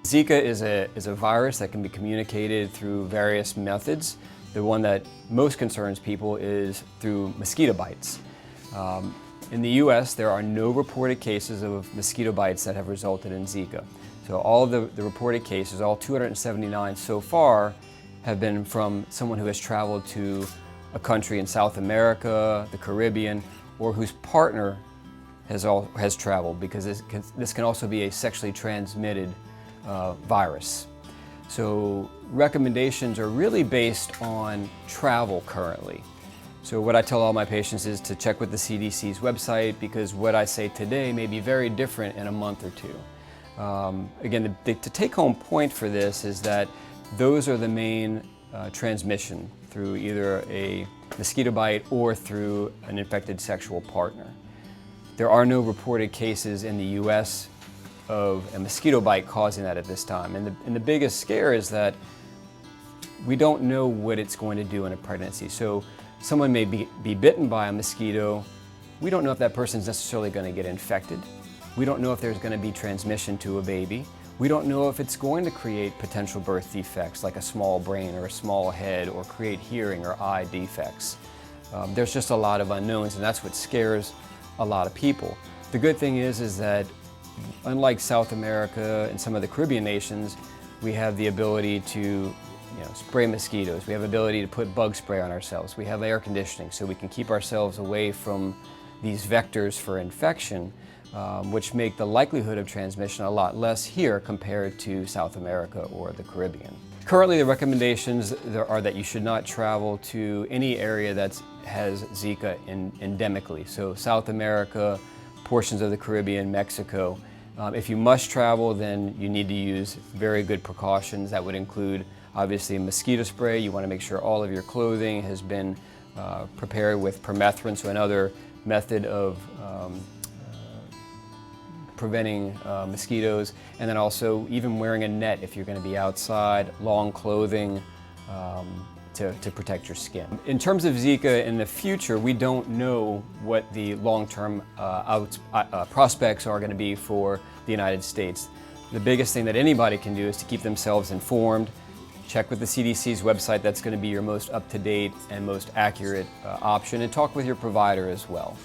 Zika is a virus that can be communicated through various methods. The one that most concerns people is through mosquito bites. In the U.S., there are no reported cases of mosquito bites that have resulted in Zika. So all of the reported cases, all 279 so far, have been from someone who has traveled to a country in South America, the Caribbean, or whose partner has traveled, because this can also be a sexually transmitted virus. So recommendations are really based on travel currently. So what I tell all my patients is to check with the CDC's website, because what I say today may be very different in a month or two. Again, the take-home point for this is that those are the main transmission, through either a mosquito bite or through an infected sexual partner. There are no reported cases in the U.S. of a mosquito bite causing that at this time. And the biggest scare is that we don't know what it's going to do in a pregnancy. So someone may be bitten by a mosquito. We don't know if that person's necessarily going to get infected. We don't know if there's going to be transmission to a baby. We don't know if it's going to create potential birth defects like a small brain or a small head, or create hearing or eye defects. There's just a lot of unknowns, and that's what scares a lot of people. The good thing is that unlike South America and some of the Caribbean nations, we have the ability to spray mosquitoes. We have the ability to put bug spray on ourselves. We have air conditioning, so we can keep ourselves away from these vectors for infection, which make the likelihood of transmission a lot less here compared to South America or the Caribbean. Currently, the recommendations are that you should not travel to any area that has Zika endemically. So South America, portions of the Caribbean, Mexico. If you must travel, then you need to use very good precautions. That would include, obviously, mosquito spray. You want to make sure all of your clothing has been prepared with permethrin, so another method of preventing mosquitoes, and then also even wearing a net if you're going to be outside, long clothing to protect your skin. In terms of Zika in the future, we don't know what the long-term prospects are going to be for the United States. The biggest thing that anybody can do is to keep themselves informed. Check with the CDC's website. That's going to be your most up-to-date and most accurate option, and talk with your provider as well.